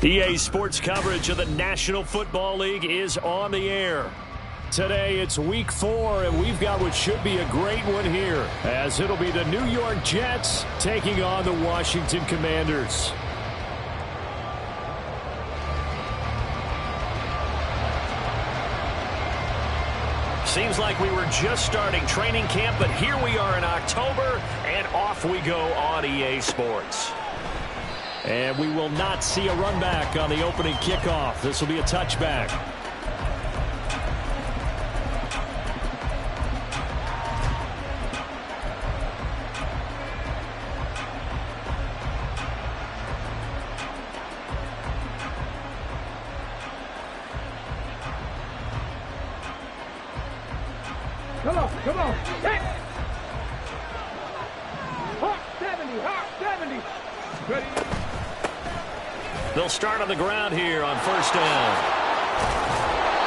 EA Sports coverage of the National Football League is on the air. Today it's week 4, and we've got what should be a great one here, as it'll be the New York Jets taking on the Washington Commanders. Seems like we were just starting training camp, but here we are in October, and off we go on EA Sports. And we will not see a run back on the opening kickoff. This will be a touchback. Come on. Hey! Hawk 70. Ready? They'll start on the ground here on first down.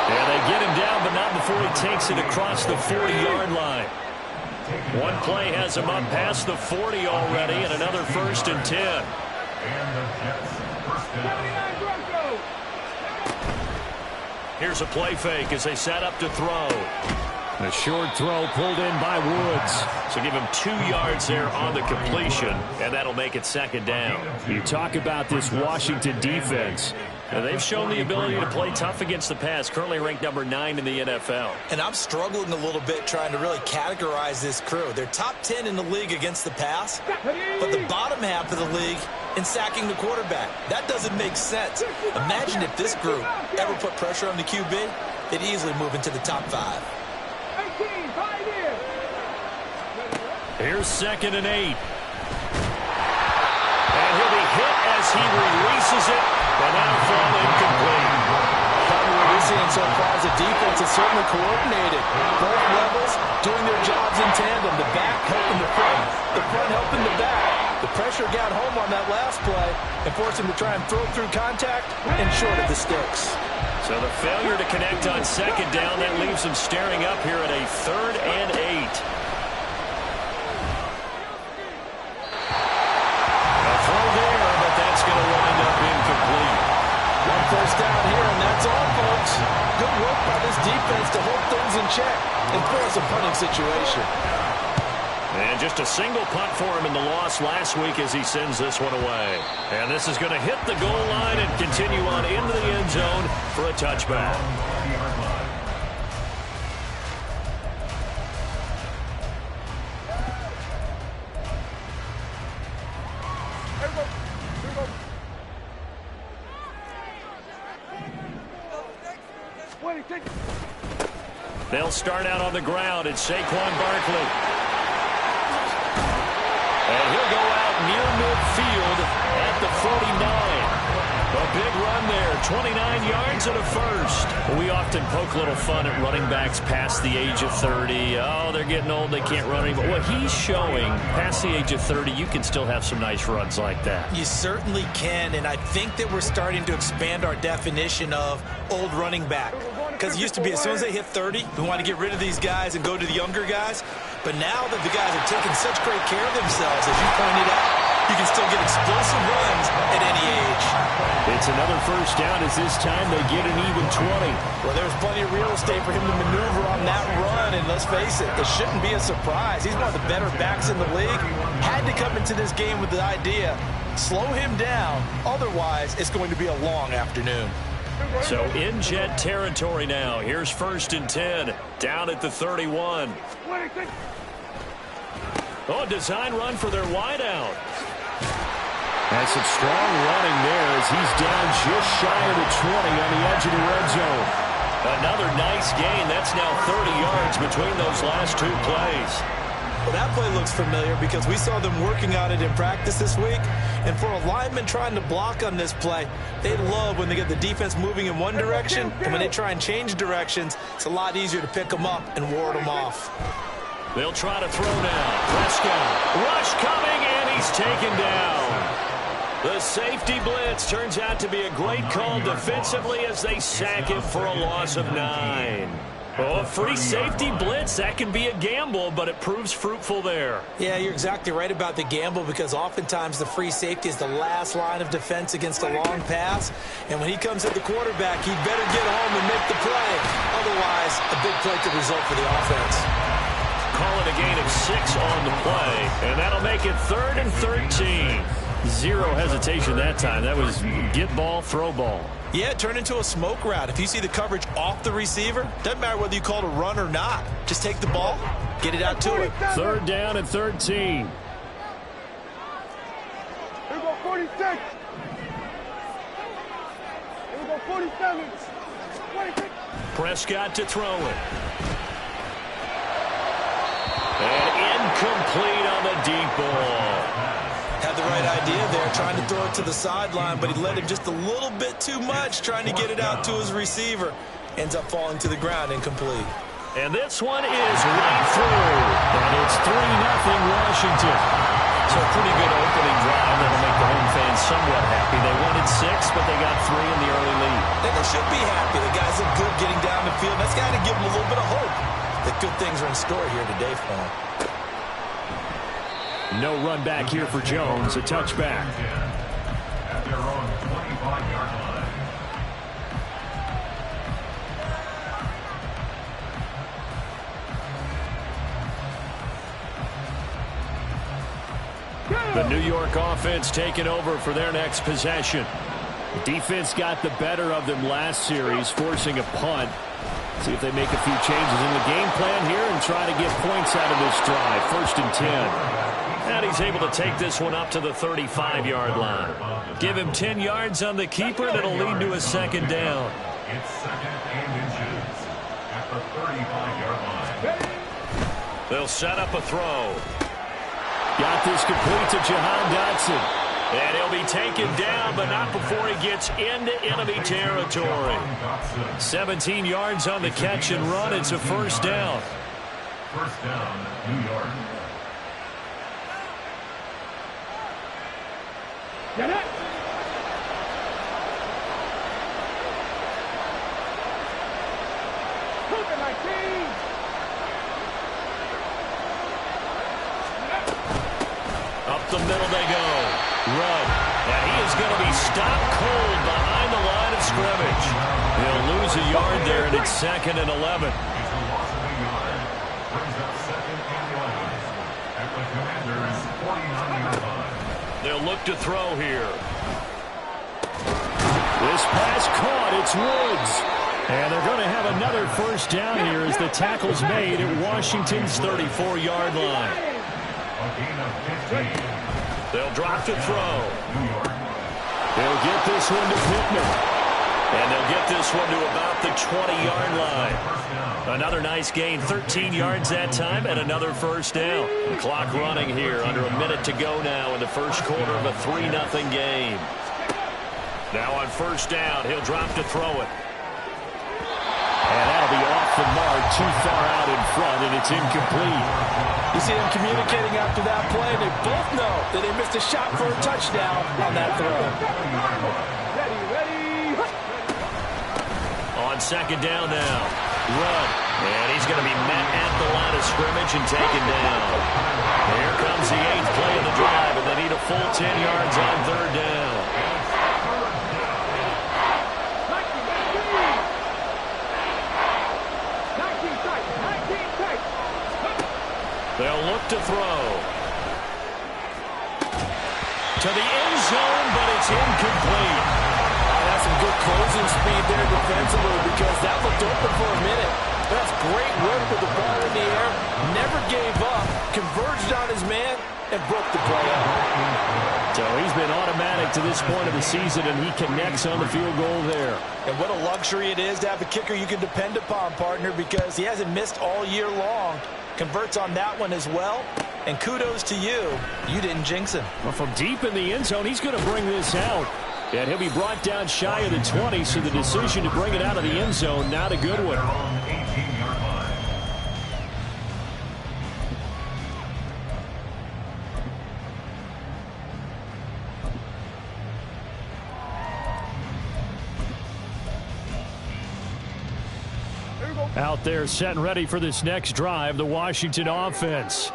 And they get him down, but not before he takes it across the 40-yard line. One play has him up past the 40 already, and another first and 10. Here's a play fake as they set up to throw. A short throw pulled in by Woods. So give him 2 yards there on the completion, and that'll make it second down. You talk about this Washington defense. They've shown the ability to play tough against the pass, currently ranked number 9 in the NFL. And I'm struggling a little bit trying to really categorize this crew. They're top 10 in the league against the pass, but the bottom half of the league in sacking the quarterback. That doesn't make sense. Imagine if this group ever put pressure on the QB, they'd easily move into the top 5. Here's 2nd and 8. And he'll be hit as he releases it, but that'll fall incomplete. What we're seeing so far is the defense is certainly coordinated. Both levels doing their jobs in tandem. The back helping the front helping the back. The pressure got home on that last play and forced him to try and throw through contact and short of the sticks. So the failure to connect on 2nd down, that leaves him staring up here at a 3rd and 8. Going to wind up incomplete. One first down here, and that's all, folks. Good work by this defense to hold things in check and force a punting situation. And just a single punt for him in the loss last week as he sends this one away. And this is going to hit the goal line and continue on into the end zone for a touchback. They'll start out on the ground. It's Saquon Barkley. And he'll go out near midfield at the 49. A big run there, 29 yards and a first. We often poke a little fun at running backs past the age of 30. Oh, they're getting old, they can't run anymore. What he's showing, past the age of 30, you can still have some nice runs like that. You certainly can, and I think that we're starting to expand our definition of old running back. Because it used to be as soon as they hit 30, we want to get rid of these guys and go to the younger guys. But now that the guys are taking such great care of themselves, as you pointed out, you can still get explosive runs at any age. It's another first down as this time they get an even 20. Well, there's plenty of real estate for him to maneuver on that run, and let's face it, this shouldn't be a surprise. He's one of the better backs in the league. Had to come into this game with the idea, slow him down, otherwise it's going to be a long afternoon. So in Jet territory now. Here's 1st and 10, down at the 31. Oh, design run for their wideout. That's some strong running there as he's down just shy of the 20 on the edge of the red zone. Another nice gain. That's now 30 yards between those last 2 plays. Well, that play looks familiar because we saw them working on it in practice this week. And for a lineman trying to block on this play, they love when they get the defense moving in one direction. And when they try and change directions, it's a lot easier to pick them up and ward them off. They'll try to throw now. Prescott. Rush coming, and he's taken down. The safety blitz turns out to be a great call defensively as they sack him for a loss of 9. Oh, a free safety blitz. That can be a gamble, but it proves fruitful there. Yeah, you're exactly right about the gamble because oftentimes the free safety is the last line of defense against a long pass. And when he comes at the quarterback, he better get home and make the play. Otherwise, a big play could result for the offense. Call it a gain of 6 on the play, and that'll make it 3rd and 13. Zero hesitation that time. That was get ball, throw ball. Yeah, it turned into a smoke route. If you see the coverage off the receiver, doesn't matter whether you call it a run or not. Just take the ball, get it out to it. 3rd down and 13. Here we go, 46. Here we go, 47. 26. Prescott to throw it. And incomplete on the deep ball. Had the right idea there, trying to throw it to the sideline, but he led him just a little bit too much, trying to get it out to his receiver. Ends up falling to the ground, incomplete. And this one is right through. And it's 3-0 Washington. So a pretty good opening drive that'll make the home fans somewhat happy. They wanted 6, but they got 3 in the early lead. And they should be happy. The guys look good getting down the field. That's got to give them a little bit of hope that good things are in store here today for them. No run back here for Jones. A touchback. At their own 25-yard line. The New York offense taking over for their next possession. Defense got the better of them last series, forcing a punt. See if they make a few changes in the game plan here and try to get points out of this drive. 1st and 10. And he's able to take this one up to the 35-yard line. Give him 10 yards on the keeper, and it'll lead to a 2nd down. It's 2nd and inches at the 35-yard line. They'll set up a throw. Got this complete to Jahan Dotson. And he'll be taken down, but not before he gets into enemy territory. 17 yards on the catch and run. It's a 1st down. 1st down, New York. Get it. Hook it like these. Up the middle they go. Run. And he is going to be stopped cold behind the line of scrimmage. He'll lose a yard there, and it's 2nd and 11. It's a loss of a yard. Brings up 2nd and 11 at the Commanders' 49-yard line. They'll look to throw here. This pass caught. It's Woods. And they're going to have another 1st down here as the tackle's made at Washington's 34-yard line. A gain of 15. They'll drop to throw. New York. They'll get this one to Pittman. And they'll get this one to about the 20-yard line. Another nice gain, 13 yards that time, and another 1st down. The clock running here, under a minute to go now in the 1st quarter of a 3-0 game. Now on 1st down, he'll drop to throw it. And that'll be off the mark, too far out in front, and it's incomplete. You see them communicating after that play. They both know that they missed a shot for a touchdown on that throw. Ready, ready. On 2nd down now. Run. And he's going to be met at the line of scrimmage and taken down. Here comes the 8th play of the drive, and they need a full 10 yards on 3rd down. They'll look to throw. To the end zone, but it's incomplete. That's some good closing speed there defensively because that looked open for a minute. That's great work with the ball in the air. Never gave up. Converged on his man and broke the play out. So he's been automatic to this point of the season, and he connects on the field goal there. And what a luxury it is to have a kicker you can depend upon, partner, because he hasn't missed all year long. Converts on that one as well. And kudos to you. You didn't jinx him. Well, from deep in the end zone, he's going to bring this out. And he'll be brought down shy of the 20, so the decision to bring it out of the end zone, not a good one. 18-yard line. Here we go, Out there set and ready for this next drive, the Washington offense.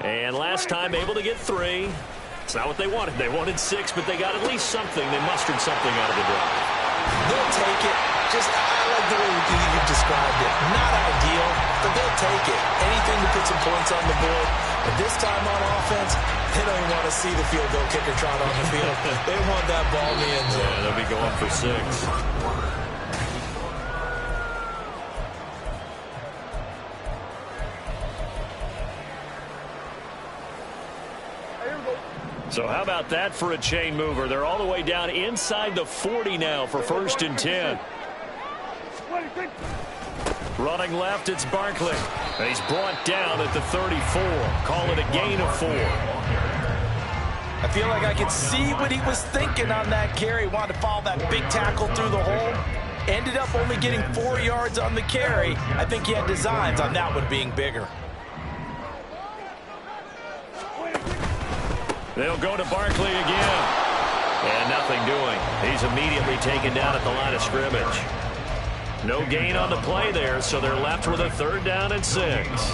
And last time able to get 3. It's not what they wanted. They wanted 6, but they got at least something. They mustered something out of the drive. They'll take it. I like the way you described it. Not ideal, but they'll take it. Anything to put some points on the board. But this time on offense, they don't even want to see the field goal kicker trot on the field. They want that ball in the end zone. Yeah, they'll be going for 6. So how about that for a chain mover? They're all the way down inside the 40 now for 1st and 10. Running left, it's Barkley. And he's brought down at the 34. Call it a gain of 4. I feel like I could see what he was thinking on that carry. Wanted to follow that big tackle through the hole. Ended up only getting 4 yards on the carry. I think he had designs on that one being bigger. They'll go to Barkley again. And nothing doing. He's immediately taken down at the line of scrimmage. No gain on the play there, so they're left with a 3rd down and 6.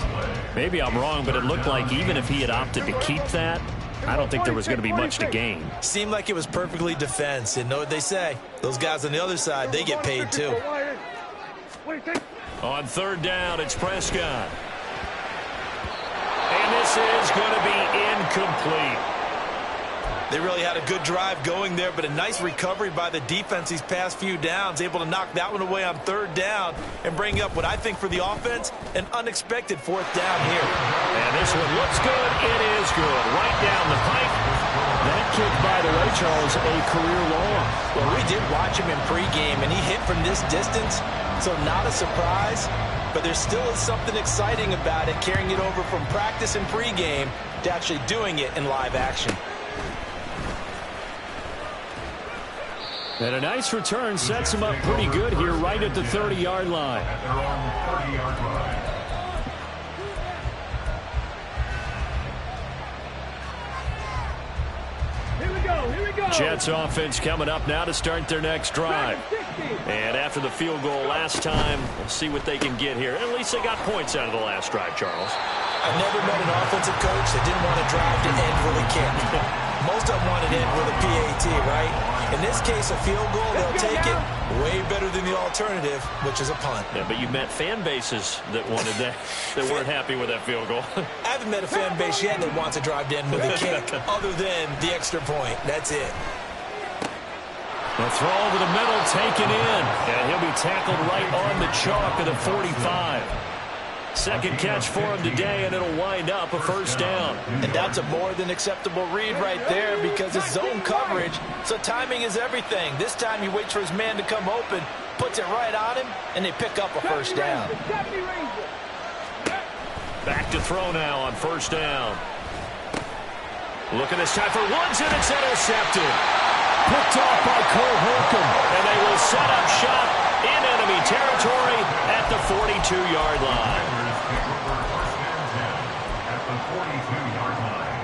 Maybe I'm wrong, but it looked like even if he had opted to keep that, I don't think there was going to be much to gain. Seemed like it was perfectly defense. And know what they say? Those guys on the other side, they get paid too. On 3rd down, it's Prescott. And this is going to be incomplete. They really had a good drive going there, but a nice recovery by the defense these past few downs, able to knock that one away on 3rd down and bring up what I think for the offense, an unexpected 4th down here. And this one looks good. It is good. Right down the pipe. That kick, by the way, Charles, a career long. Well, we did watch him in pregame, and he hit from this distance, so not a surprise. But there still is something exciting about it, carrying it over from practice and pregame to actually doing it in live action. And a nice return sets him up pretty good here right at the 30-yard line. At their own 30-yard line. Here we go. Jets offense coming up now to start their next drive. And after the field goal last time, we'll see what they can get here. At least they got points out of the last drive, Charles. I've never met an offensive coach that didn't want to drive to end with a kick. Most of them want to end with a PAT, right? In this case, a field goal, they'll take it. Way better than the alternative, which is a punt. Yeah, but you've met fan bases that wanted that, that weren't happy with that field goal. I haven't met a fan base yet that wants to drive to end with a kick, other than the extra point. That's it. The throw over the middle, taken in. And he'll be tackled right on the chalk of the 45. Second catch for him today, and it'll wind up a 1st down. And that's a more than acceptable read right there because it's zone coverage, so timing is everything. This time he waits for his man to come open, puts it right on him, and they pick up a 1st down. Back to throw now on 1st down. Looking this time for Woods, and it's intercepted. Picked off by Cole Holcomb, and they will set up shop in enemy territory at the 42-yard line. At the 42-yard line.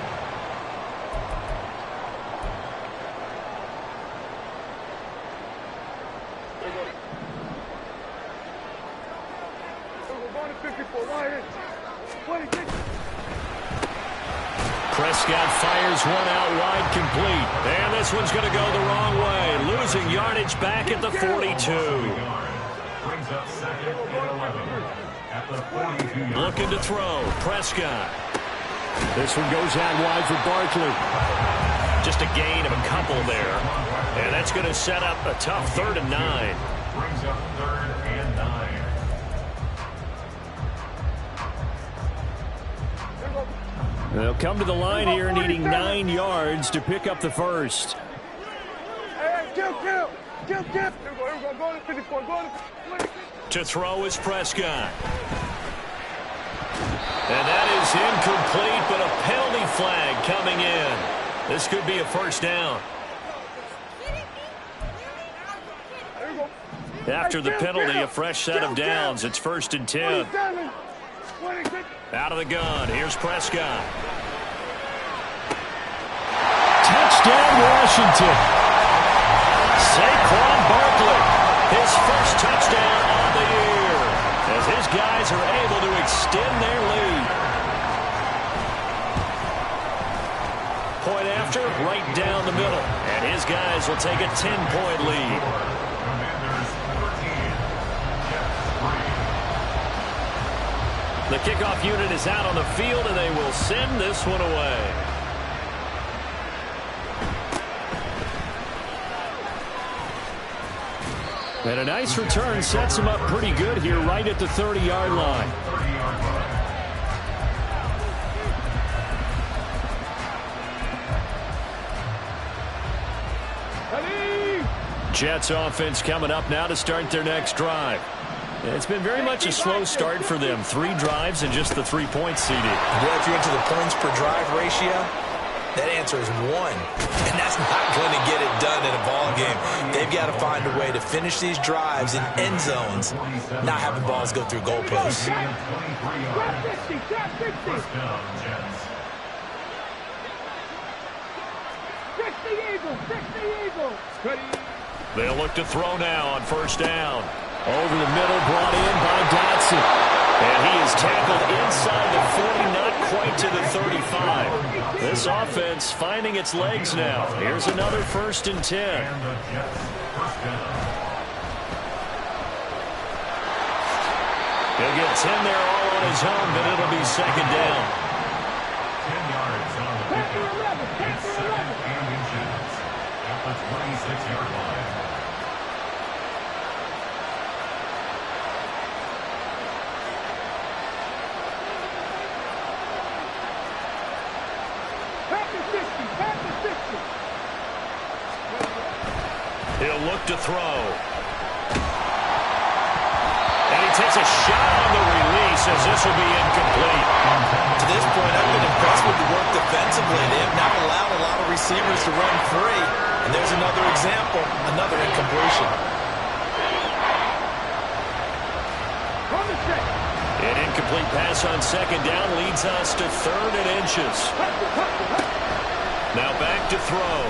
Prescott fires one out wide, complete. And this one's going to go the wrong way. Losing yardage back at the 42. Brings up 2nd and 11. At the 42-yard line. Looking to throw. Prescott. This one goes out wide for Barkley. Just a gain of a couple there. And that's going to set up a tough 3rd and 9. Brings up 3rd and 9. They'll come to the line here needing 9 yards to pick up the 1st. To throw is Prescott. And that is incomplete, but a penalty flag coming in. This could be a 1st down. After the penalty, a fresh set of downs. It's 1st and 10. Out of the gun. Here's Prescott. Touchdown, Washington. Saquon Barkley, his first touchdown on the year, as Jazz are able to extend their lead. Point after, right down the middle. And his guys will take a 10-point lead. Commanders 14, Jets 3. The kickoff unit is out on the field, and they will send this one away. And a nice return sets him up pretty good here right at the 30-yard line. Jets offense coming up now to start their next drive. It's been very much a slow start for them. 3 drives and just the 3 points seeded. Well, if you're into the points per drive ratio, that answer is 1. And that's not going to get it done in a ball game. They've got to find a way to finish these drives in end zones, not having balls go through goalposts. First down, Jets. Fix the Eagles! Fix the Eagles! They'll look to throw now on first down. Over the middle, brought in by Dotson. And he is tackled inside the 40, not quite to the 35. This offense finding its legs now. Here's another 1st and 10. And the Jets first down. He'll get 10 there all on his own, but it'll be 2nd down. 10 yards on the pickup. It's 2nd and inches at the 26-yard line. He'll look to throw. And he takes a shot on the release as this will be incomplete. To this point, I've been impressed with the work defensively. They have not allowed a lot of receivers to run free. And there's another example, another incompletion. An incomplete pass on 2nd down leads us to 3rd and inches. Now back to throw.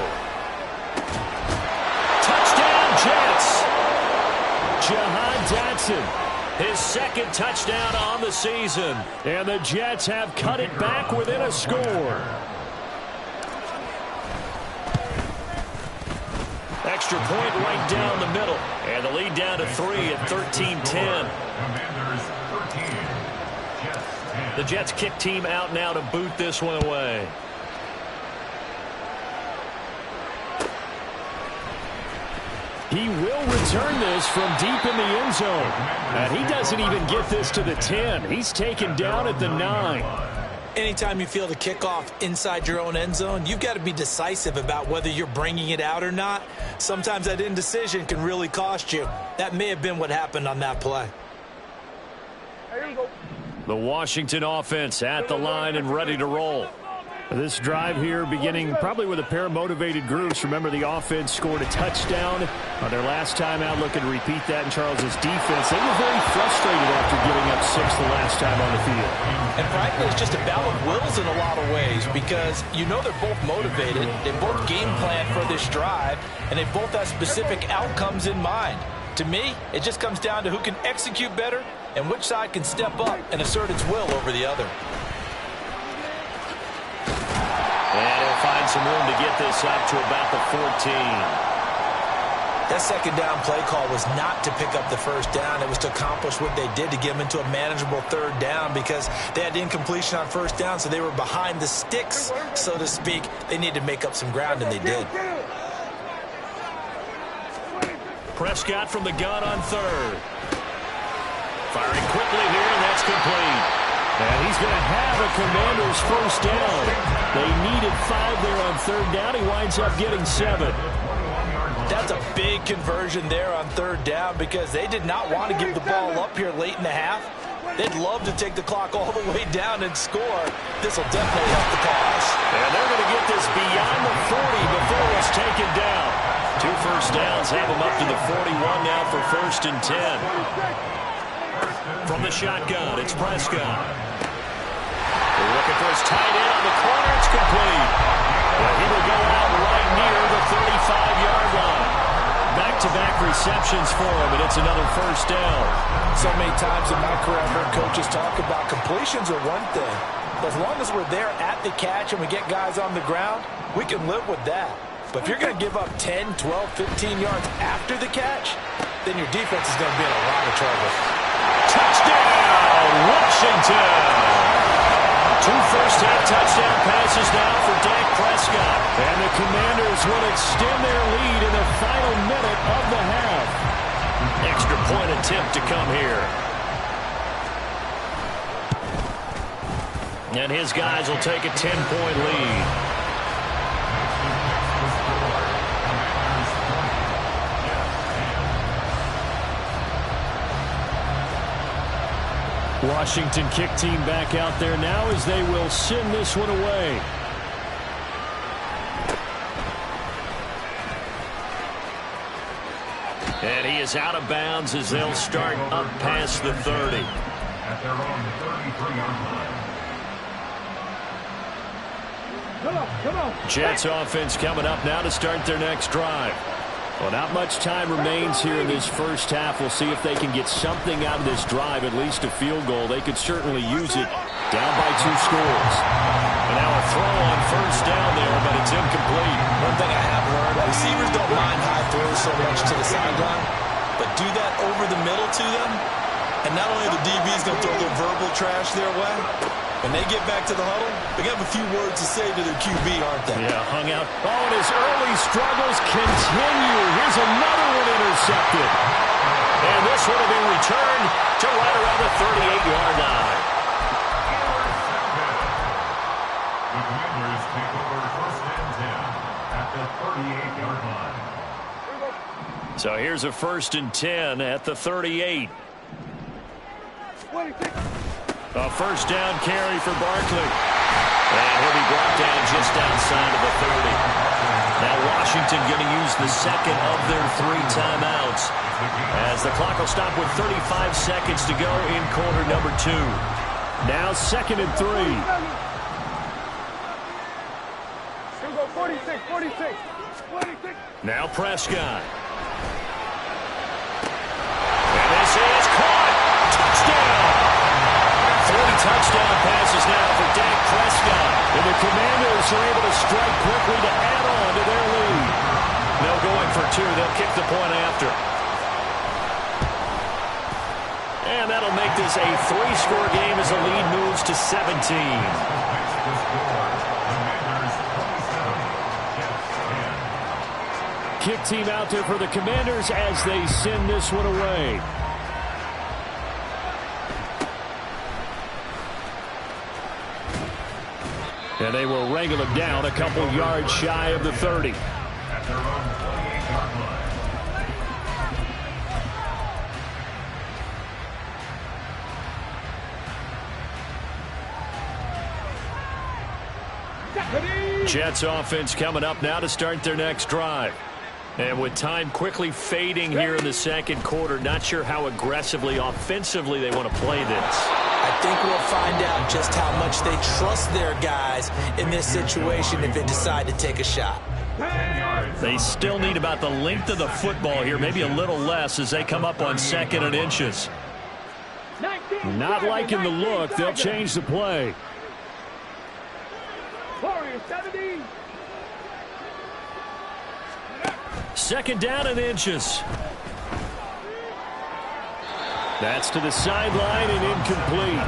Touchdown, Jets! Jahan Dotson, his 2nd touchdown on the season. And the Jets have cut it back within a score. Extra point right down the middle. And the lead down to 3 at 13-10. Commanders 13, Jets 10. The Jets kick team out now to boot this one away. He will return this from deep in the end zone. And he doesn't even get this to the 10. He's taken down at the 9. Anytime you feel the kickoff inside your own end zone, you've got to be decisive about whether you're bringing it out or not. Sometimes that indecision can really cost you. That may have been what happened on that play. The Washington offense at the line and ready to roll. This drive here beginning probably with a pair of motivated groups. Remember, the offense scored a touchdown on their last time out. Looking to repeat that in Charles's defense. They were very frustrated after giving up 6 the last time on the field. And frankly, it's just a battle of wills in a lot of ways because you know they're both motivated. They both game plan for this drive, and they both have specific outcomes in mind. To me, it just comes down to who can execute better and which side can step up and assert its will over the other. And he'll find some room to get this up to about the 14. That 2nd down play call was not to pick up the 1st down. It was to accomplish what they did to get them into a manageable 3rd down because they had incompletion on 1st down, so they were behind the sticks, so to speak. They needed to make up some ground, and they did. Prescott from the gun on 3rd. Firing quickly here, and that's complete. And he's going to have a Commanders 1st down. They needed 5 there on 3rd down. He winds up getting 7. That's a big conversion there on 3rd down because they did not want to give the ball up here late in the half. They'd love to take the clock all the way down and score. This will definitely help the cause. And they're going to get this beyond the 40 before it's taken down. 2 first downs have them up to the 41 now for 1st and 10. From the shotgun, it's Prescott. They're looking for his tight end on the corner. It's complete. Well, he will go out right near the 35-yard line. Back-to-back receptions for him, and it's another first down. So many times in my career, I've heard coaches talk about completions are one thing. As long as we're there at the catch and we get guys on the ground, we can live with that. But if you're going to give up 10, 12, 15 yards after the catch, then your defense is going to be in a lot of trouble. Touchdown, Washington! 2 first-half touchdown passes now for Dak Prescott. And the Commanders will extend their lead in the final minute of the half. Extra point attempt to come here. And his guys will take a 10-point lead. Washington kick team back out there now as they will send this one away. And he is out of bounds as they'll start up past the 30. At their own 33-yard line. Come on. Jets offense coming up now to start their next drive. Well, not much time remains here in this first half. We'll see if they can get something out of this drive, at least a field goal. They could certainly use it. Down by 2 scores. And now a throw on first down there, but it's incomplete. One thing I have learned, receivers don't mind high throws so much to the sideline, but do that over the middle to them, and not only are the DBs going to throw their verbal trash their way, when they get back to the huddle, they have a few words to say to their QB, aren't they? Yeah, hung out. Oh, and his early struggles continue. Here's another one intercepted. And this one will be returned to right around the 38-yard line. The Commanders take over first and 10 at the 38-yard line. So here's a 1st and 10 at the 38. 26. A first down carry for Barkley. And he'll be brought down just outside of the 30. Now Washington going to use the second of their 3 timeouts as the clock will stop with 35 seconds to go in quarter number 2. Now 2nd and 3. Here we go, 46. 46. Now Prescott. And this is caught. Touchdown. 40 touchdown passes now for Dak Prescott. And the Commanders are able to strike quickly to add on to their lead. No going for 2. They'll kick the point after. And that'll make this a 3-score game as the lead moves to 17. Kick team out there for the Commanders as they send this one away. And they will wrangle him down a couple yards shy of the 30. At their own 28-yard line. Jets offense coming up now to start their next drive. And with time quickly fading here in the second quarter, not sure how aggressively, offensively they want to play this. I think we'll find out just how much they trust their guys in this situation if they decide to take a shot. They still need about the length of the football here, maybe a little less as they come up on 2nd and inches. Not liking the look. They'll change the play. 17. 2nd down and inches. That's to the sideline and incomplete.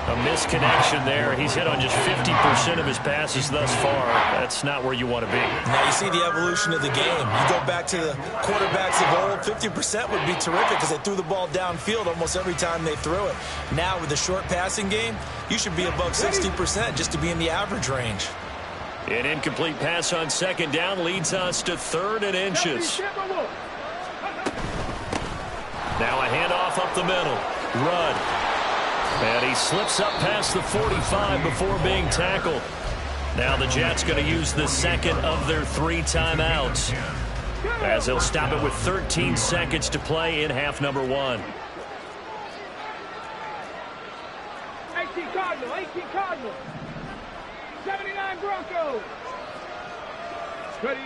A misconnection there. He's hit on just 50% of his passes thus far. That's not where you want to be. Now you see the evolution of the game. You go back to the quarterbacks of old, 50% would be terrific because they threw the ball downfield almost every time they threw it. Now with the short passing game, you should be above 60% just to be in the average range. An incomplete pass on 2nd down leads us to 3rd and inches. Now a handoff up the middle. Rudd. And he slips up past the 45 before being tackled. Now the Jets going to use the second of their 3 timeouts as they'll stop it with 13 seconds to play in half number 1. 18 Cardinals. 79 Broncos. Ready.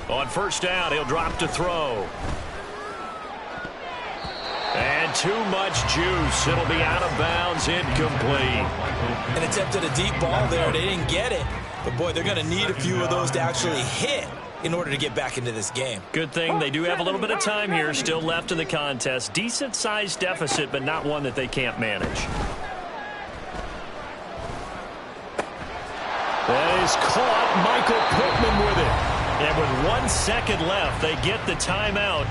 On 1st down, he'll drop to throw. And too much juice. It'll be out of bounds, incomplete. An attempt at a deep ball there. They didn't get it. But, boy, they're going to need a few of those to actually hit in order to get back into this game. Good thing they do have a little bit of time here still left in the contest. Decent-sized deficit, but not one that they can't manage. That is caught. Michael Pittman with it. And with 1 second left, they get the timeout.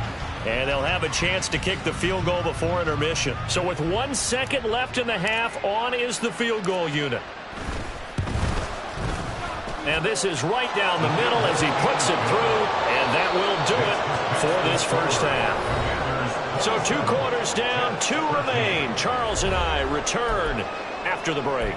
And they'll have a chance to kick the field goal before intermission. So with 1 second left in the half, on is the field goal unit. And this is right down the middle as he puts it through. And that will do it for this first half. So 2 quarters down, 2 remain. Charles and I return after the break.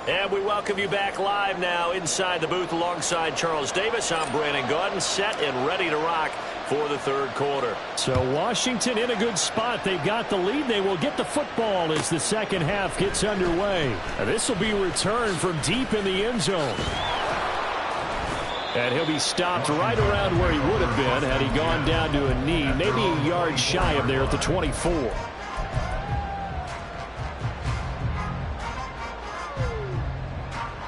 And we welcome you back live now inside the booth alongside Charles Davis. I'm Brandon Gaudin, set and ready to rock for the third quarter. So Washington in a good spot. They've got the lead. They will get the football as the second half gets underway. This will be returned from deep in the end zone. And he'll be stopped right around where he would have been had he gone down to a knee, maybe a yard shy of there at the 24.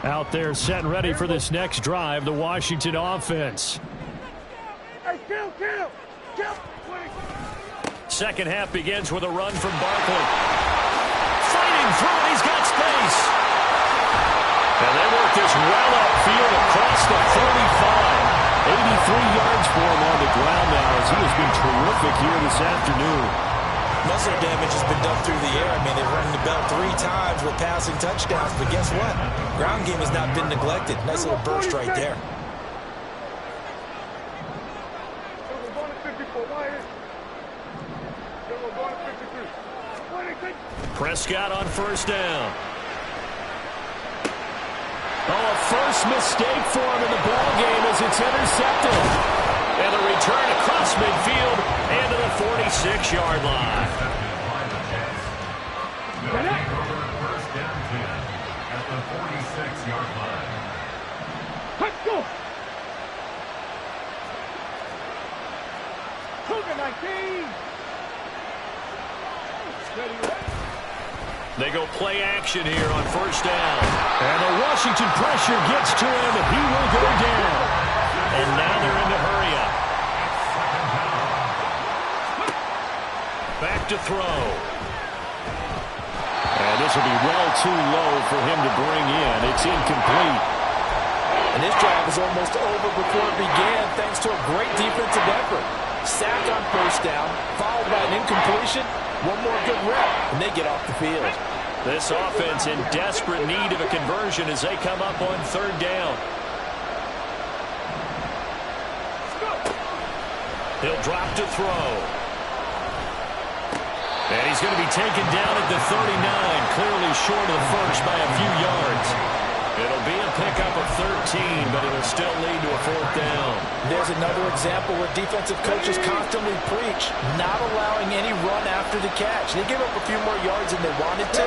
Out there set and ready for this next drive, the Washington offense. Hey, kill. Second half begins with a run from Barkley. Fighting through it, he's got space. And they work this well upfield across the 35. 83 yards for him on the ground now as he has been terrific here this afternoon. Muscle damage has been done through the air. I mean, they've rung the bell 3 times with passing touchdowns, but guess what? Ground game has not been neglected. Nice little burst right there. Prescott on first down. Oh, a first mistake for him in the ball game as it's intercepted. And a return across midfield and to the 46-yard line. First down 10 at the 46-yard line. Let's go. Cougar 19. They go play action here on first down. And the Washington pressure gets to him, and he will go down. And now they're in a hurry up. Back to throw. And this will be well too low for him to bring in. It's incomplete. And this drive is almost over before it began thanks to a great defensive effort. Sack on first down, followed by an incompletion. One more good rep, and they get off the field. This offense in desperate need of a conversion as they come up on third down. He'll drop to throw. And he's going to be taken down at the 39, clearly short of the first by a few yards. It'll be a pickup of 13, but it'll still lead to a fourth down. There's another example where defensive coaches constantly preach not allowing any run after the catch. They gave up a few more yards than they wanted to,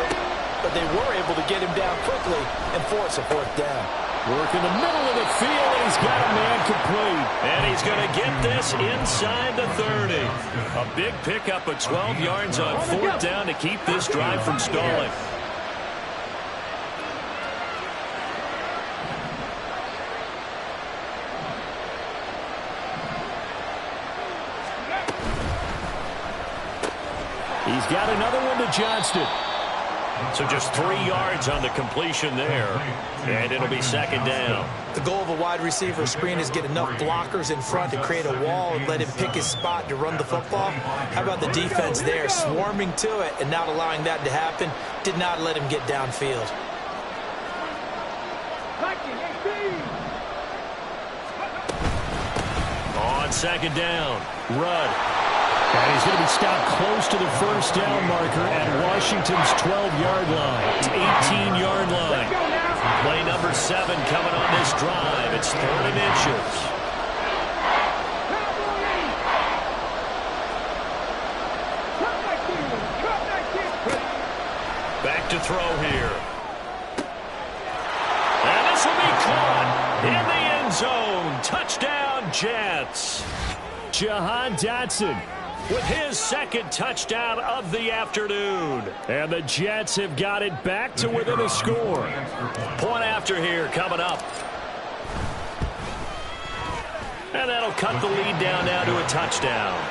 but they were able to get him down quickly and force a fourth down. Work in the middle of the field, and he's got a man complete. And he's going to get this inside the 30. A big pickup of 12 yards on fourth down to keep this drive from stalling. He's got another one to Johnston. So just 3 yards on the completion there, and it'll be second down. The goal of a wide receiver screen is get enough blockers in front to create a wall and let him pick his spot to run the football. How about the defense there, swarming to it and not allowing that to happen? Did not let him get downfield. On second down, Rudd. And he's going to be stopped close to the first down marker at Washington's 12-yard line. It's 18-yard line. Play number 7 coming on this drive. It's 3rd and inches. Back to throw here. And this This will be caught in the end zone. Touchdown, Jets. Jahan Dotson with his second touchdown of the afternoon. And the Jets have got it back to within a score. Point after here coming up. And that'll cut the lead down now to a touchdown.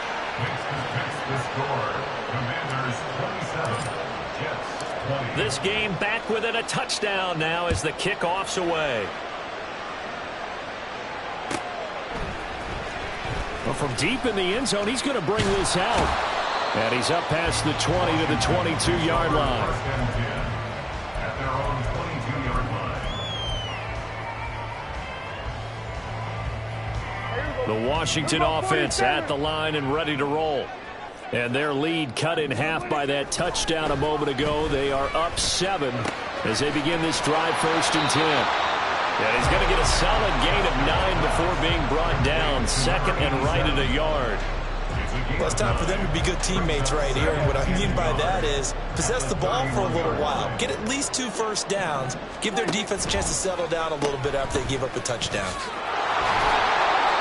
This game back within a touchdown now as the kickoff's away. Well, from deep in the end zone, he's going to bring this out. And he's up past the 20 to the 22-yard line. At their own 22-yard line. The Washington offense at the line and ready to roll. And their lead cut in half by that touchdown a moment ago. They are up 7 as they begin this drive, 1st and 10. And he's going to get a solid gain of 9 before being brought down. 2nd and right at a yard. Well, it's time for them to be good teammates right here. And what I mean by that is possess the ball for a little while. Get at least 2 first downs. Give their defense a chance to settle down a little bit after they give up a touchdown.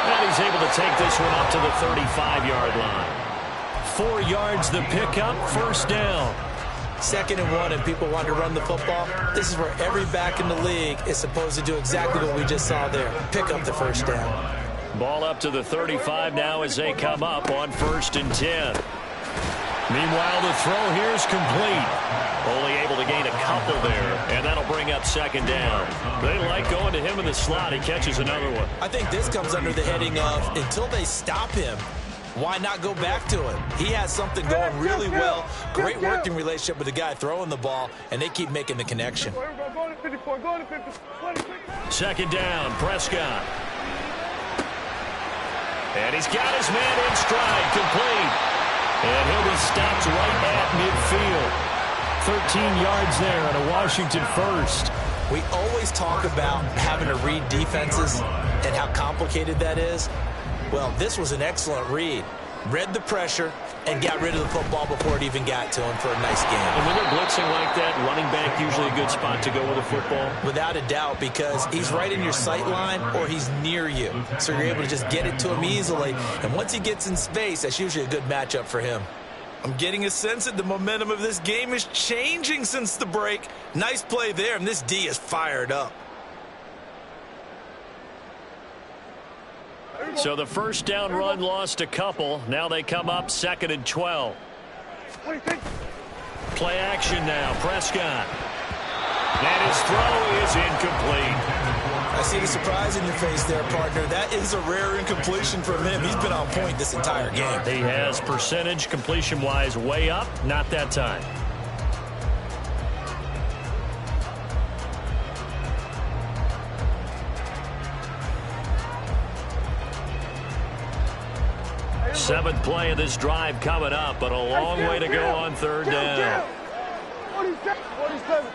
And he's able to take this one up to the 35-yard line. 4 yards the pickup, 1st down. 2nd and 1 and people want to run the football. This is where every back in the league is supposed to do exactly what we just saw there. Pick up the 1st down. Ball up to the 35 now as they come up on 1st and 10. Meanwhile, the throw here is complete. Only able to gain a couple there, and that'll bring up 2nd down. They like going to him in the slot. He catches another one. I think this comes under the heading of until they stop him, why not go back to him? He has something going really well. Great working relationship with the guy throwing the ball, and they keep making the connection. 2nd down, Prescott. And he's got his man in stride, complete. And he'll be stopped right at midfield. 13 yards there and a Washington 1st. We always talk about having to read defenses and how complicated that is. Well, this was an excellent read. Read the pressure and got rid of the football before it even got to him for a nice game. And when they're blitzing like that, running back usually a good spot to go with the football? Without a doubt, because he's right in your sight line or he's near you. So you're able to just get it to him easily. And once he gets in space, that's usually a good matchup for him. I'm getting a sense that the momentum of this game is changing since the break. Nice play there, and this D is fired up. So the 1st down run lost a couple. Now they come up 2nd and 12. Play action now. Prescott. And his throw is incomplete. I see the surprise in your face there, partner. That is a rare incompletion from him. He's been on point this entire game. He has percentage completion-wise way up. Not that time. Seventh play of this drive coming up, but a long way to go on 3rd down. 47.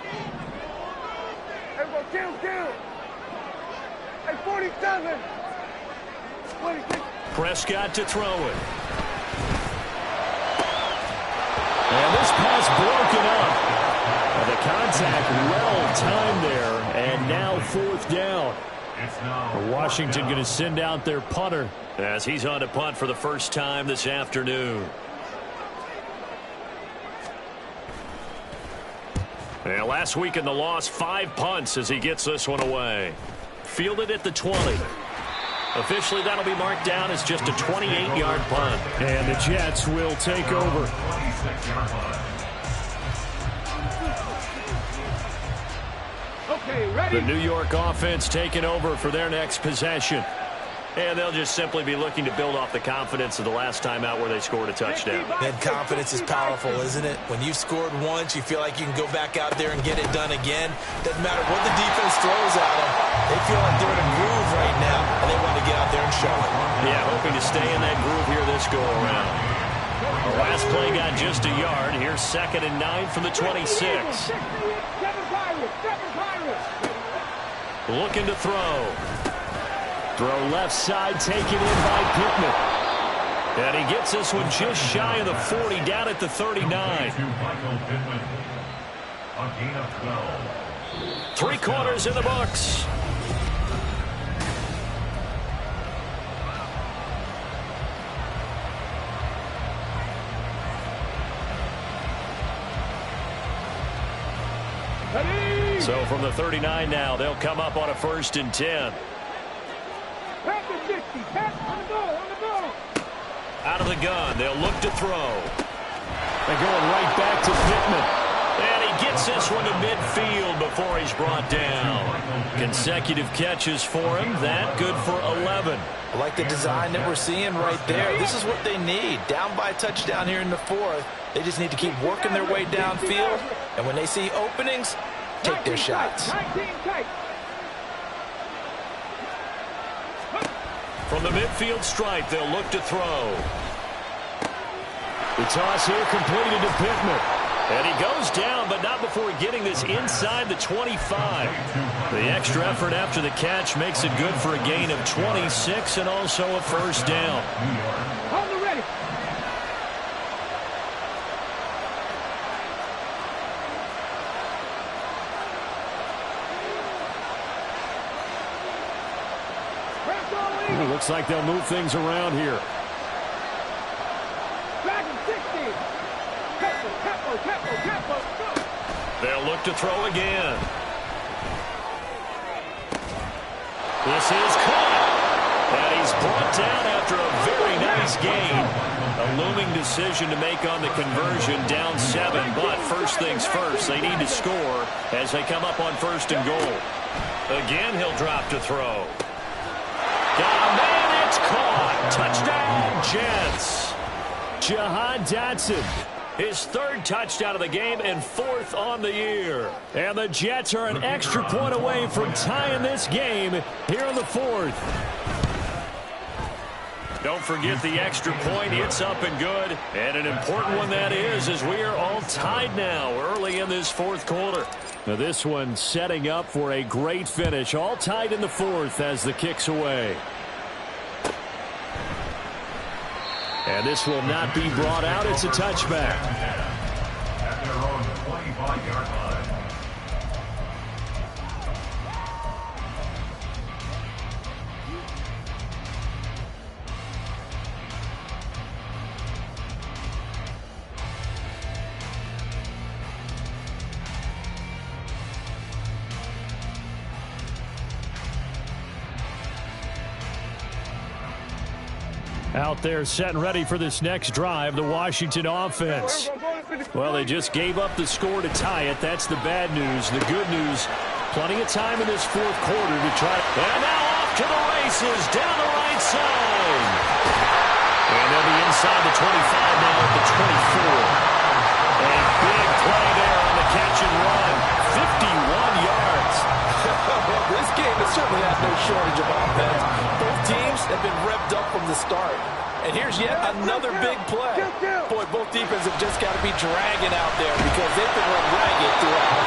Everybody, count. Hey, 47. 26. Prescott to throw it. And this pass broken up. And the contact well timed there, and now 4th down. Washington going to send out their punter as he's on to punt for the first time this afternoon. And last week in the loss, 5 punts as he gets this one away. Fielded at the 20. Officially, that'll be marked down as just a 28-yard punt. And the Jets will take over. Okay, ready? The New York offense taking over for their next possession. And they'll just simply be looking to build off the confidence of the last time out where they scored a touchdown. And confidence is powerful, isn't it? When you've scored once, you feel like you can go back out there and get it done again. Doesn't matter what the defense throws at them. They feel like they're in a groove right now, and they want to get out there and show it. Yeah, hoping to stay in that groove here this go-around. The last play got just a yard. Here's 2nd and 9 from the 26. Looking to throw. Throw left side, taken in by Pittman. And he gets this one just shy of the 40, down at the 39. 3 quarters in the books. So from the 39 now, they'll come up on a 1st and 10. Out of the gun, they'll look to throw. They're going right back to Pittman. And he gets this one to midfield before he's brought down. Consecutive catches for him. That good for 11. I like the design that we're seeing right there. This is what they need. Down by a touchdown here in the 4th. They just need to keep working their way downfield. And when they see openings, take their shots. From the midfield stripe, they'll look to throw. The toss here completed to Pittman. And he goes down, but not before getting this inside the 25. The extra effort after the catch makes it good for a gain of 26 and also a 1st down. Hold it ready. It looks like they'll move things around here. They'll look to throw again. This is caught. And he's brought down after a very nice gain. A looming decision to make on the conversion, down 7. But first things first, they need to score as they come up on 1st and goal. Again, he'll drop to throw. Got a man, it's caught. Touchdown, Jets. Jahan Dotson. His 3rd touchdown of the game and 4th on the year. And the Jets are an extra point away from tying this game here in the 4th. Don't forget the extra point. It's up and good. And an important one that is, as we are all tied now early in this 4th quarter. Now this one setting up for a great finish. All tied in the 4th as the kick's away. And this will not be brought out. It's a touchback. At their own 25-yard line. Out there set and ready for this next drive, the Washington offense. Well, they just gave up the score to tie it. That's the bad news. The good news, plenty of time in this 4th quarter to try. And now off to the races, down the right side. And they'll be inside the 25 now at the 24. A big play there on the catch and run. 51 yards. This game has certainly had no shortage of offense. Both teams have been revved up from the start. And here's yet another big play. Boy, both defenses have just got to be dragging out there because they've been run ragged throughout.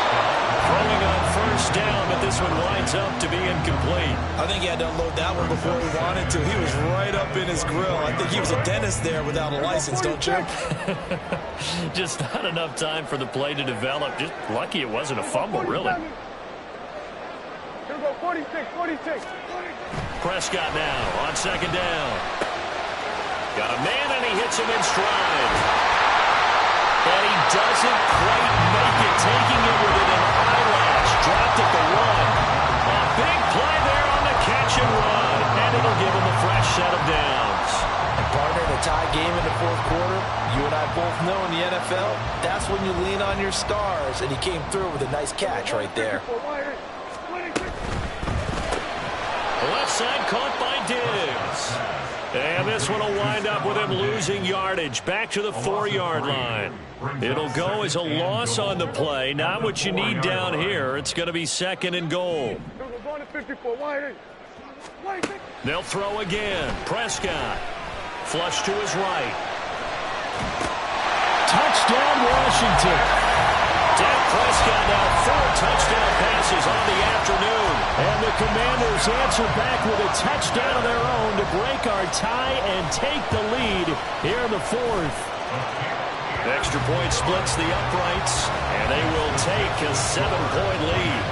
Throwing on 1st down, but this one winds up to be incomplete. I think he had to unload that one before he wanted to. He was right up in his grill. I think he was a dentist there without a license, don't you? Just not enough time for the play to develop. Just lucky it wasn't a fumble, really. Here we go, 46. Prescott now on 2nd down. Got a man, and he hits him in stride. And he doesn't quite make it, taking it within an eyelash. Dropped at the 1. A big play there on the catch and run. And it'll give him a fresh set of downs. And partner, in a tie game in the 4th quarter, you and I both know in the NFL, that's when you lean on your stars. And he came through with a nice catch right there. Left side caught by Diggs. And this one will wind up with him losing yardage back to the 4-yard line. It'll go as a loss on the play. Not what you need down here. It's going to be 2nd and goal. They'll throw again. Prescott. Flush to his right. Touchdown, Washington. Dak Prescott now 4 touchdown passes on the afternoon. And the Commanders answer back with a touchdown of their own to break our tie and take the lead here in the 4th. Extra point splits the uprights, and they will take a 7-point lead.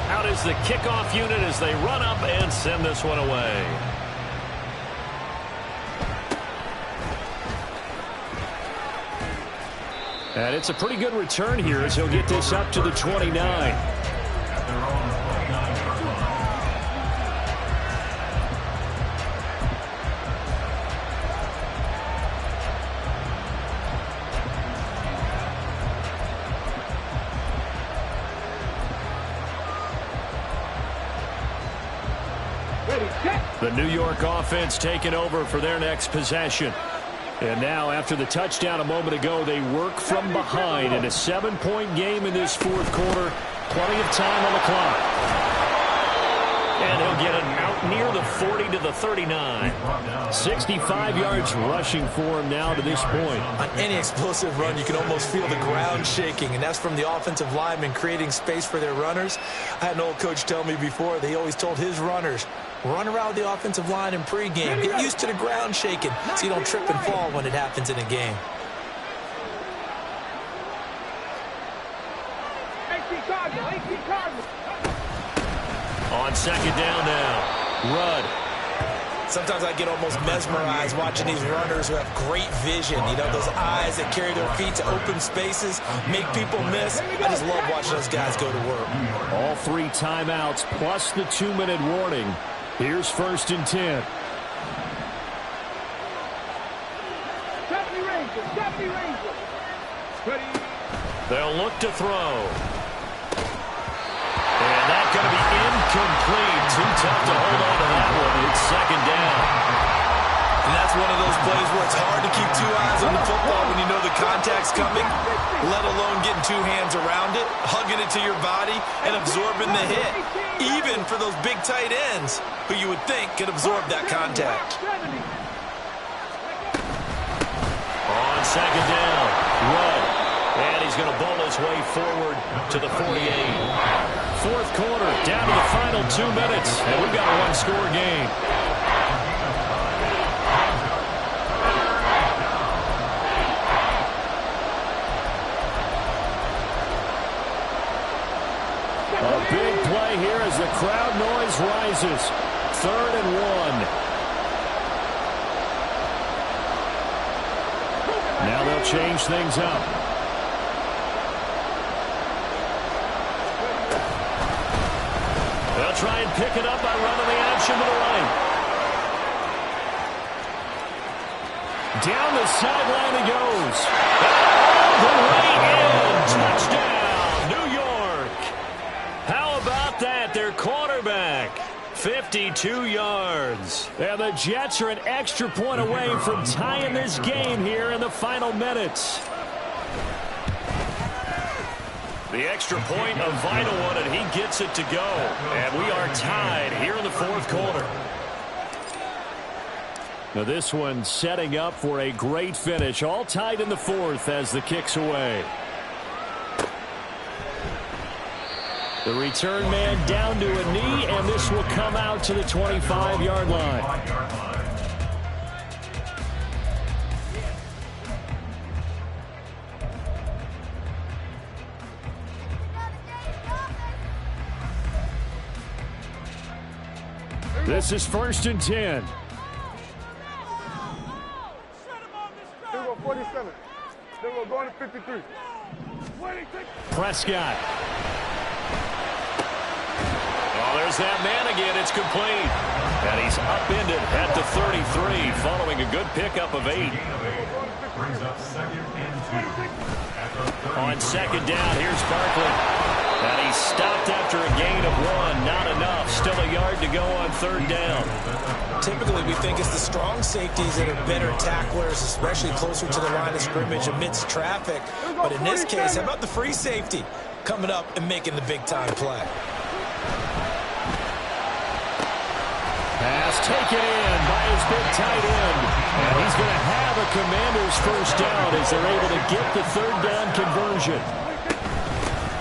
Out is the kickoff unit as they run up and send this one away. And it's a pretty good return here as he'll get this up to the 29. At their own 29-yard line. The New York offense taking over for their next possession. And now, after the touchdown a moment ago, they work from behind in a 7-point game in this fourth quarter. Plenty of time on the clock. And he'll get it out near the 40 to the 39. 65 yards rushing for him now to this point. On any explosive run, you can almost feel the ground shaking, and that's from the offensive linemen creating space for their runners. I had an old coach tell me before, they always told his runners, run around the offensive line in pregame. Get used to the ground shaking so you don't trip and fall when it happens in a game. On second down now, Rudd. Sometimes I get almost mesmerized watching these runners who have great vision. You know, those eyes that carry their feet to open spaces, make people miss. I just love watching those guys go to work. All 3 timeouts plus the 2-minute warning. Here's 1st and 10. They'll look to throw. And that's going to be incomplete. Too tough to hold on to that one. It's second down. And that's one of those plays where it's hard to keep 2 eyes on the football when you know the contact's coming, let alone getting 2 hands around it, hugging it to your body, and absorbing the hit. Even for those big tight ends who you would think could absorb that contact. On second down, Rudd. And he's going to bowl his way forward to the 48. Fourth quarter, down to the final 2 minutes, and we've got a 1-score game. A big play here as the crowd noise rises. 3rd and 1. Now they'll change things up. They'll try and pick it up by running the action to the right. Down the sideline he goes. All the way in. Touchdown, New York. How about that? Their quarterback. 52 yards. And the Jets are an extra point away from tying this game here in the final minutes. The extra point, a vital one, and he gets it to go. And we are tied here in the fourth quarter. Now this one setting up for a great finish. All tied in the fourth as the kick's away. The return man down to a knee, and this will come out to the 25-yard line. This is 1st and 10. They go 47. They go going to 53. Prescott. Oh, there's that man again. It's complete. And he's upended at the 33 following a good pickup of 8. Brings up 2nd and 2. On second down, here's Barkley. And he stopped after a gain of 1. Not enough. Still a yard to go on 3rd down. Typically, we think it's the strong safeties that are better tacklers, especially closer to the line of scrimmage amidst traffic. But in this case, how about the free safety coming up and making the big-time play? Pass taken in by his big tight end. And he's going to have a Commander's first down as they're able to get the 3rd down conversion.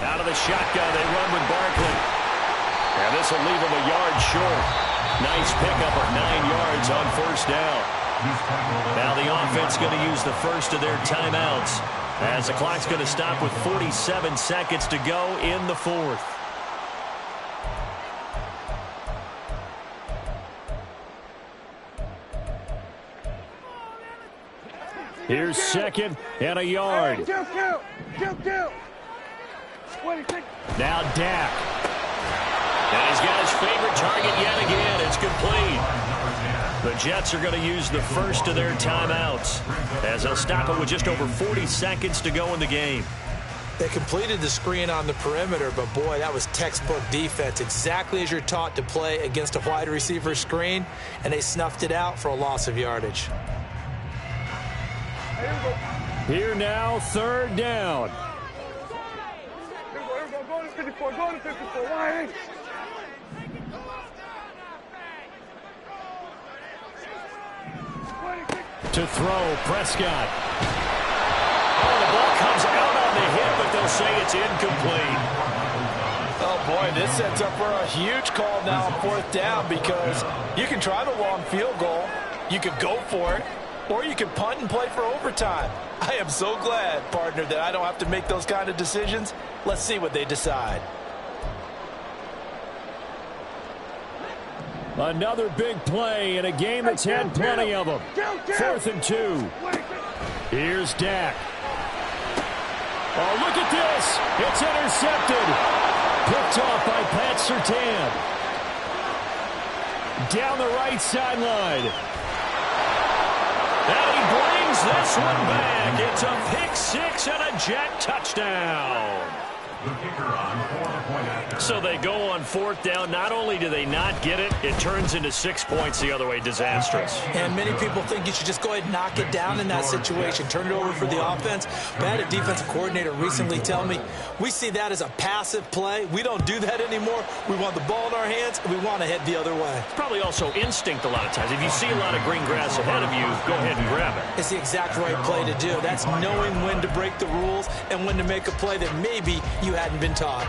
Out of the shotgun, they run with Barkley. And this will leave him a yard short. Nice pickup of 9 yards on 1st down. Now the offense going to use the first of their timeouts as the clock's going to stop with 47 seconds to go in the fourth. Here's second and a yard. Kill. 26. Now Dak. And he's got his favorite target yet again. It's complete. The Jets are going to use the first of their timeouts as they'll stop it with just over 40 seconds to go in the game. They completed the screen on the perimeter, but boy, that was textbook defense. Exactly as you're taught to play against a wide receiver screen, and they snuffed it out for a loss of yardage. Here now, third down. Here we go. Go to 54. Go to 54. Why ain't? To throw, Prescott. Oh, the ball comes out on the hit, but they'll say it's incomplete. Oh, boy, this sets up for a huge call now on fourth down because you can try the long field goal, you could go for it, or you can punt and play for overtime. I am so glad, partner, that I don't have to make those kind of decisions. Let's see what they decide. Another big play in a game that's had plenty of them. 4th and 2. Here's Dak. Oh, look at this. It's intercepted. Picked off by Pat Surtain. Down the right sideline. And he brings this one back. It's a pick six and a Jet touchdown. The kicker on for the point after. So they go on fourth down. Not only do they not get it, it turns into 6 points the other way. Disastrous. And many people think you should just go ahead and knock it down in that situation. Turn it over for the offense. But I had a defensive coordinator recently tell me, we see that as a passive play. We don't do that anymore. We want the ball in our hands, and we want to head the other way. It's probably also instinct a lot of times. If you see a lot of green grass ahead of you, go ahead and grab it. It's the exact right play to do. That's knowing when to break the rules and when to make a play that maybe you hadn't been taught.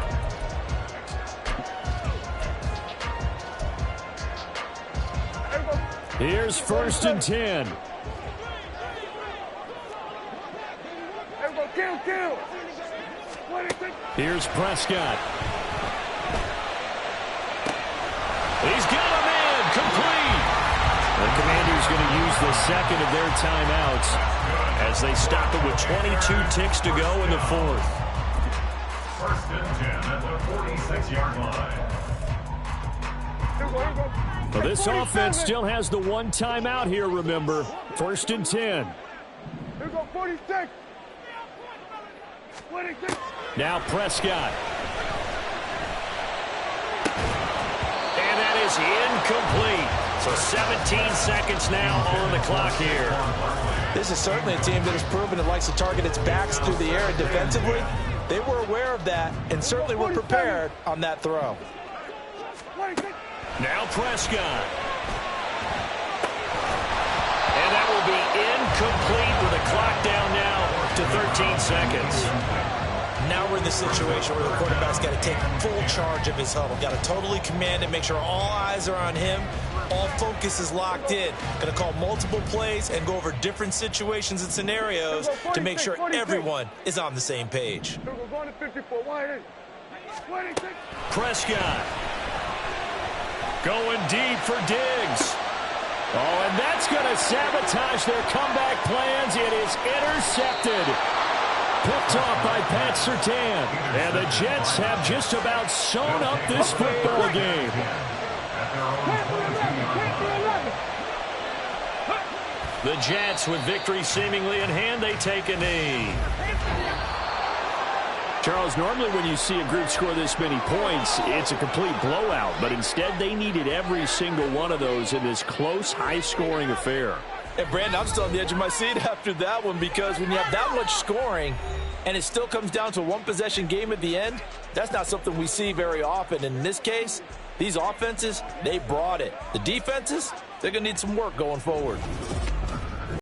Here's 1st and 10. Kill. Here's Prescott. He's got him in. Complete. The Commanders going to use the second of their timeouts as they stop it with 22 ticks to go in the 4th. 1st and 10 at the 46-yard line. Well, this offense still has the one timeout here, remember. 1st and 10. Here we go, 46. 26. Now Prescott. And that is incomplete. So 17 seconds now on the clock here. This is certainly a team that has proven it likes to target its backs through the air, and defensively, they were aware of that and certainly were prepared on that throw. Now Prescott. And that will be incomplete with a clock down now to 13 seconds. Now we're in the situation where the quarterback's got to take full charge of his huddle. Got to totally command it, make sure all eyes are on him. All focus is locked in. Going to call multiple plays and go over different situations and scenarios to make sure everyone is on the same page. Prescott. Going deep for Diggs. Oh, and that's going to sabotage their comeback plans. It is intercepted. Picked off by Pat Surtain. And the Jets have just about sewn up this football game. The Jets, with victory seemingly in hand, they take a knee. Charles, normally when you see a group score this many points, it's a complete blowout. But instead, they needed every single one of those in this close, high-scoring affair. And, Brandon, I'm still on the edge of my seat after that one because when you have that much scoring and it still comes down to a one-possession game at the end, that's not something we see very often. And in this case, these offenses, they brought it. The defenses, they're going to need some work going forward.